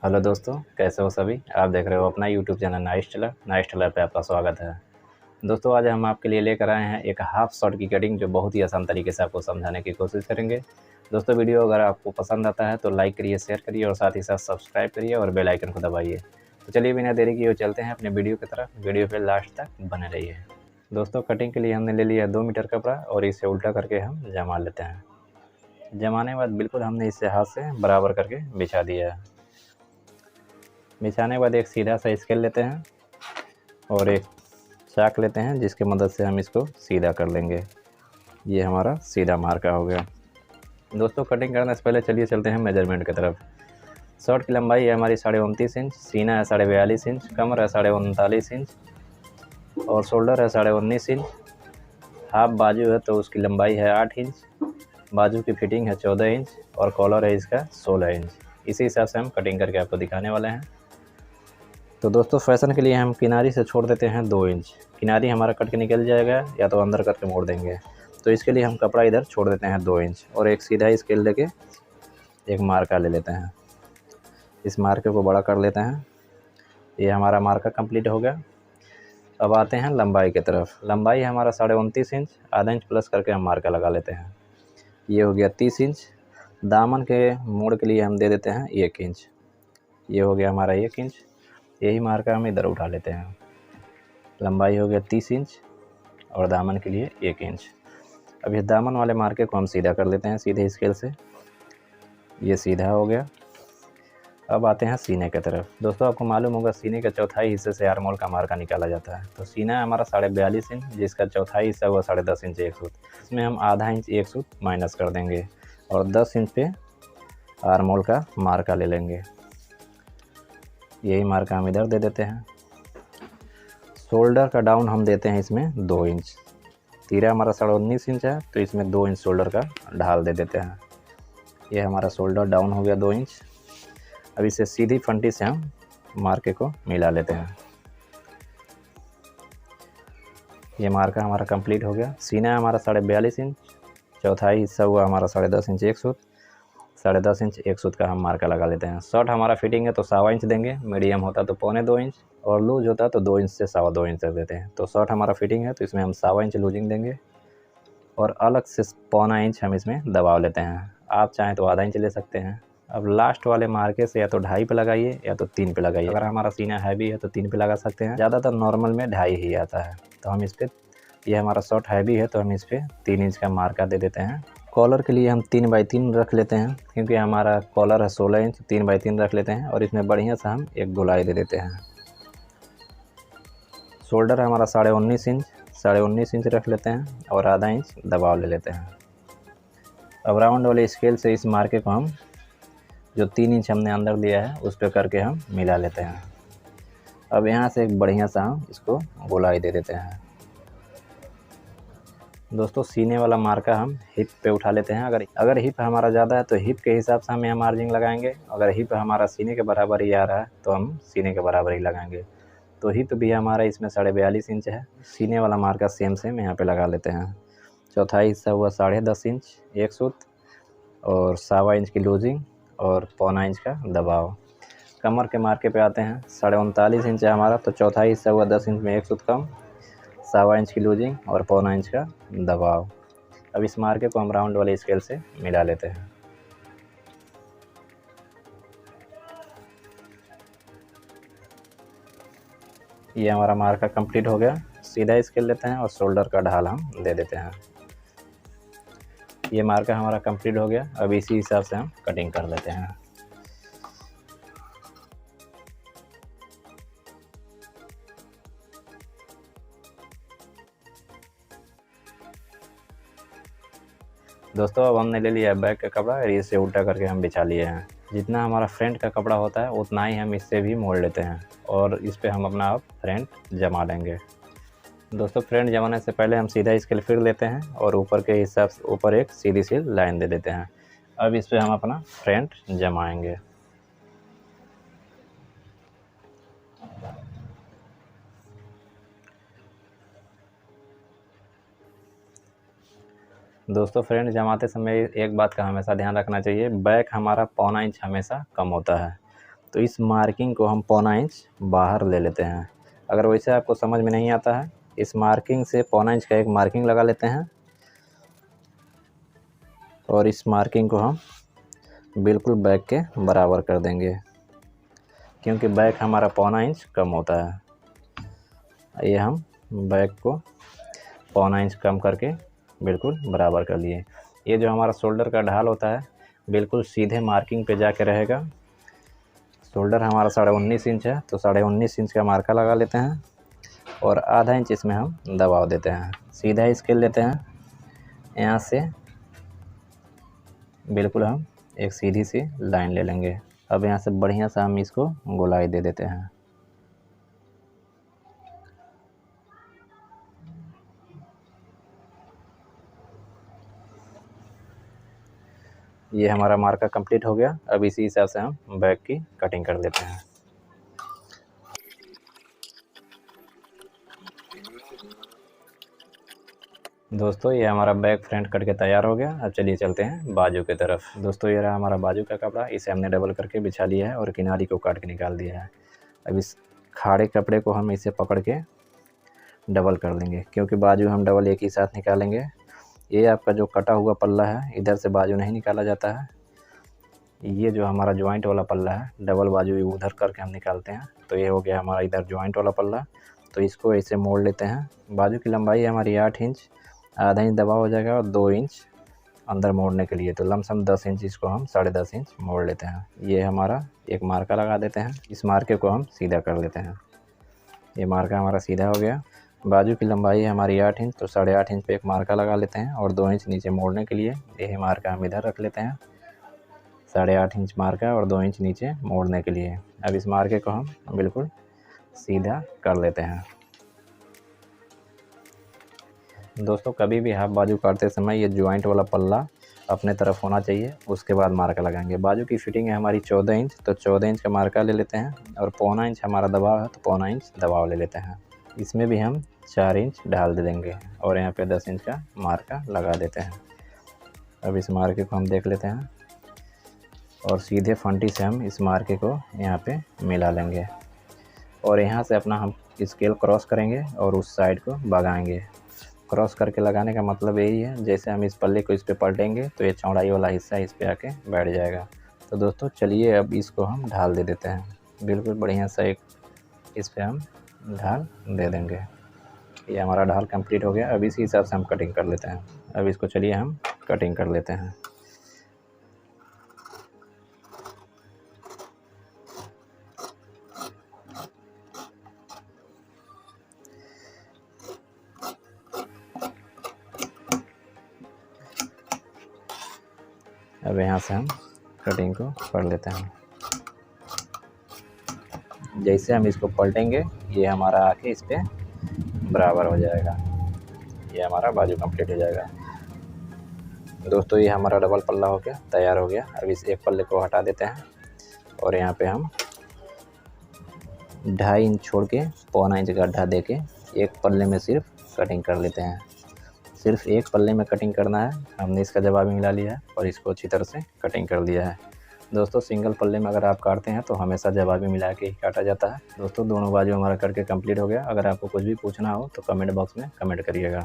Hello दोस्तों, कैसे हो सभी। आप देख रहे हो अपना यूट्यूब चैनल नाइस टेलर पे आपका स्वागत है। दोस्तों, आज हम आपके लिए लेकर आए हैं एक हाफ शॉर्ट की कटिंग जो बहुत ही आसान तरीके से आपको समझाने की कोशिश करेंगे। दोस्तों, वीडियो अगर आपको पसंद आता है तो लाइक करिए, शेयर करिए और साथ ही साथ सब्सक्राइब करिए और बेल आइकन को दबाइए। तो चलिए बिना देरी किए चलते हैं अपने वीडियो की तरफ। वीडियो पे लास्ट तक बने रहिए। दोस्तों, कटिंग के लिए हमने ले लिया 2 मीटर कपड़ा और इसे उल्टा करके हम जमा लेते हैं। जमाने के बाद बिल्कुल हमने इसे हाथ से बराबर करके बिछा दिया है। बिछाने के बाद एक सीधा सा स्केल लेते हैं और एक चाक लेते हैं जिसकी मदद से हम इसको सीधा कर लेंगे। ये हमारा सीधा मार्का हो गया। दोस्तों, कटिंग करने से पहले चलिए चलते हैं मेजरमेंट की तरफ। शर्ट की लंबाई है हमारी 29.5 इंच, सीना है 42.5 इंच, कमर है 39.5 इंच और शोल्डर है 19.5 इंच। हाफ बाजू है तो उसकी लंबाई है 8 इंच, बाजू की फिटिंग है 14 इंच और कॉलर है इसका 16 इंच। इसी हिसाब से हम कटिंग करके आपको दिखाने वाले हैं। तो दोस्तों, फैशन के लिए हम किनारी से छोड़ देते हैं 2 इंच। किनारी हमारा कट के निकल जाएगा या तो अंदर करके मोड़ देंगे, तो इसके लिए हम कपड़ा इधर छोड़ देते हैं 2 इंच और एक सीधा स्केल लेके एक मार्का ले लेते हैं। इस मार्के को बड़ा कर लेते हैं। ये हमारा मार्का कंप्लीट हो गया। अब आते हैं लंबाई की तरफ। लंबाई हमारा 29.5 इंच, आधा इंच प्लस करके हम मार्का लगा लेते हैं। ये हो गया 30 इंच। दामन के मोड़ के लिए हम दे देते हैं 1 इंच। ये हो गया हमारा 1 इंच। यही मार्का हम इधर उठा लेते हैं। लंबाई हो गया 30 इंच और दामन के लिए 1 इंच। अब इस दामन वाले मार्के को हम सीधा कर लेते हैं सीधे स्केल से। ये सीधा हो गया। अब आते हैं सीने की तरफ। दोस्तों, आपको मालूम होगा सीने के चौथाई हिस्से से आर्म होल का मार्का निकाला जाता है। तो सीना है हमारा 42.5 इंच, जिसका चौथाई हिस्सा हुआ 10.5 इंच एक सूत। इसमें हम आधा इंच एक सूत माइनस कर देंगे और 10 इंच पे आर्म होल का मार्का ले लेंगे। यही मार्का हम इधर दे देते हैं। शोल्डर का डाउन हम देते हैं इसमें 2 इंच। तीरा हमारा 19.5 इंच है तो इसमें 2 इंच शोल्डर का ढाल दे देते हैं। ये हमारा शोल्डर डाउन हो गया 2 इंच। अब इसे सीधी फंटी से हम मार्के को मिला लेते हैं। ये मार्का हमारा कंप्लीट हो गया। सीना हमारा 42.5 इंच, चौथाई हिस्सा हुआ हमारा 10.5 इंच एक सूत। 10.5 इंच एक सूत का हम मार्का लगा लेते हैं। शर्ट हमारा फिटिंग है तो 1.25 इंच देंगे, मीडियम होता तो 1.25 इंच और लूज होता तो 2 इंच से 2.25 इंच तक देते हैं। तो शर्ट हमारा फिटिंग है तो इसमें हम 1.25 इंच लूजिंग देंगे और अलग से 1.25 इंच हम इसमें दबाव लेते हैं। आप चाहें तो आधा इंच ले सकते हैं। अब लास्ट वाले मार्के से या तो 2.5 पे लगाइए या तो 3 पे लगाइए। अगर हमारा सीना हैवी है तो 3 पे लगा सकते हैं, ज़्यादातर नॉर्मल में 2.5 ही आता है। तो हम इस पर, ये हमारा शर्ट हैवी है तो हम इस पर 3 इंच का मार्का दे देते हैं। कॉलर के लिए हम 3x3 रख लेते हैं क्योंकि हमारा कॉलर है 16 इंच। 3x3 रख लेते हैं और इसमें बढ़िया सा हम एक गोलाई दे देते हैं। शोल्डर हमारा 19.5 इंच, 19.5 इंच रख लेते हैं और आधा इंच दबाव ले लेते हैं। अब राउंड वाले स्केल से इस मार्के को हम जो 3 इंच हमने अंदर दिया है उस पर करके हम मिला लेते हैं। अब यहाँ से एक बढ़िया सा हम इसको गोलाई दे देते हैं। दोस्तों, सीने वाला मार्का हम हिप पे उठा लेते हैं। अगर हिप हमारा ज़्यादा है तो हिप के हिसाब से हम यहाँ मार्जिंग लगाएंगे। अगर हिप हमारा सीने के बराबर ही आ रहा है तो हम सीने के बराबर ही लगाएंगे। तो हिप भी हमारा इसमें 42.5 इंच है। सीने वाला मार्का सेम यहाँ पे लगा लेते हैं। चौथाई हिस्सा हुआ 10.5 इंच एक सूत और 1.25 इंच की लूजिंग और 1.25 इंच का दबाव। कमर के मार्के पे आते हैं। 39.5 इंच है हमारा तो चौथाई हिस्सा हुआ 10 इंच में एक सूत कम, 1.25 इंच की लूजिंग और 1.25 इंच का दबाव। अब इस मार्के को हम राउंड वाले स्केल से मिला लेते हैं। ये हमारा मार्का कंप्लीट हो गया। सीधा स्केल लेते हैं और शोल्डर का ढाल हम दे देते हैं। ये मार्का हमारा कंप्लीट हो गया। अब इसी हिसाब से हम कटिंग कर लेते हैं। दोस्तों, अब हमने ले लिया है बैक का कपड़ा और इसे उल्टा करके हम बिछा लिए हैं। जितना हमारा फ्रंट का कपड़ा होता है उतना ही हम इससे भी मोड़ लेते हैं और इस पे हम अपना अब फ्रंट जमा लेंगे। दोस्तों, फ्रंट जमाने से पहले हम सीधा स्केल फिर लेते हैं और ऊपर के हिसाब से ऊपर एक सीधी सी लाइन दे देते हैं। अब इस पे हम अपना फ्रंट जमाएंगे। दोस्तों, फ्रंट जमाते समय एक बात का हमेशा ध्यान रखना चाहिए, बैक हमारा 1.25 इंच हमेशा कम होता है। तो इस मार्किंग को हम पौना इंच बाहर ले लेते हैं। अगर वैसे आपको समझ में नहीं आता है, इस मार्किंग से पौना इंच का एक मार्किंग लगा लेते हैं और इस मार्किंग को हम बिल्कुल बैक के बराबर कर देंगे, क्योंकि बैक हमारा पौना इंच कम होता है। ये हम बैक को पौना इंच कम करके बिल्कुल बराबर कर लिए। ये जो हमारा शोल्डर का ढाल होता है बिल्कुल सीधे मार्किंग पे जाके रहेगा। शोल्डर हमारा 19.5 इंच है, तो 19.5 इंच का मार्का लगा लेते हैं और आधा इंच इसमें हम दबाव देते हैं। सीधा स्केल लेते हैं, यहाँ से बिल्कुल हम एक सीधी सी लाइन ले लेंगे। अब यहाँ से बढ़िया सा हम इसको गोलाई दे देते हैं। ये हमारा मार्का कंप्लीट हो गया। अब इसी हिसाब से हम बैक की कटिंग कर लेते हैं। दोस्तों ये हमारा बैक फ्रंट कट के तैयार हो गया। अब चलिए चलते हैं बाजू की तरफ। दोस्तों ये रहा हमारा बाजू का कपड़ा, इसे हमने डबल करके बिछा लिया है और किनारी को काट के निकाल दिया है। अब इस खाड़े कपड़े को हम इसे पकड़ के डबल कर लेंगे, क्योंकि बाजू हम डबल एक ही साथ निकालेंगे। ये आपका जो कटा हुआ पल्ला है, इधर से बाजू नहीं निकाला जाता है। ये जो हमारा जॉइंट वाला पल्ला है, डबल बाजू उधर करके हम निकालते हैं। तो ये हो गया हमारा इधर जॉइंट वाला पल्ला। तो इसको ऐसे मोड़ लेते हैं। बाजू की लंबाई है हमारी 8 इंच, आधा इंच दबाव हो जाएगा और 2 इंच अंदर मोड़ने के लिए, तो लमसम 10 इंच इसको हम 10.5 इंच मोड़ लेते हैं। ये हमारा एक मार्का लगा देते हैं। इस मार्के को हम सीधा कर लेते हैं। ये मार्का हमारा सीधा हो गया। बाजू की लंबाई है हमारी 8 इंच, तो 8.5 इंच पे एक मार्का लगा लेते हैं और 2 इंच नीचे मोड़ने के लिए यही मार्का हम इधर रख लेते हैं। 8.5 इंच मार्का और 2 इंच नीचे मोड़ने के लिए। अब इस मार्के को हम बिल्कुल सीधा कर लेते हैं। दोस्तों कभी भी हाफ बाजू काटते समय ये जॉइंट वाला पल्ला अपने तरफ होना चाहिए, उसके बाद मार्का लगाएंगे। बाजू की फिटिंग है हमारी 14 इंच, तो 14 इंच का मार्का ले लेते हैं और पौना इंच हमारा दबाव है, तो पौना इंच दबाव ले लेते हैं। इसमें भी हम 4 इंच ढाल दे देंगे और यहाँ पे 10 इंच का मार्का लगा देते हैं। अब इस मार्के को हम देख लेते हैं और सीधे फंटी से हम इस मार्के को यहाँ पे मिला लेंगे और यहाँ से अपना हम स्केल क्रॉस करेंगे और उस साइड को भगाएंगे। क्रॉस करके लगाने का मतलब यही है, जैसे हम इस पल्ले को इस पे पलटेंगे तो ये चौड़ाई वाला हिस्सा इस पे आके बैठ जाएगा। तो दोस्तों चलिए अब इसको हम ढाल दे देते हैं। बिल्कुल बढ़िया सा एक इस पे हम ढाल दे देंगे। ये हमारा ढाल कंप्लीट हो गया। अब इसी हिसाब से हम कटिंग कर लेते हैं। अब इसको चलिए हम कटिंग कर लेते हैं। अब यहाँ से हम कटिंग को कर लेते हैं। जैसे हम इसको पलटेंगे ये हमारा आके इस पे बराबर हो जाएगा। ये हमारा बाजू कंप्लीट हो जाएगा। दोस्तों ये हमारा डबल पल्ला हो गया, तैयार हो गया। अब इस एक पल्ले को हटा देते हैं और यहाँ पे हम 2.5 इंच छोड़ के पौना इंच गड्ढा दे के एक पल्ले में सिर्फ कटिंग कर लेते हैं। सिर्फ एक पल्ले में कटिंग करना है। हमने इसका जवाब मिला लिया है और इसको अच्छी तरह से कटिंग कर लिया है। दोस्तों सिंगल पल्ले में अगर आप काटते हैं तो हमेशा जवाबी मिला के ही काटा जाता है। दोस्तों दोनों बाजू हमारा करके कंप्लीट हो गया। अगर आपको कुछ भी पूछना हो तो कमेंट बॉक्स में कमेंट करिएगा।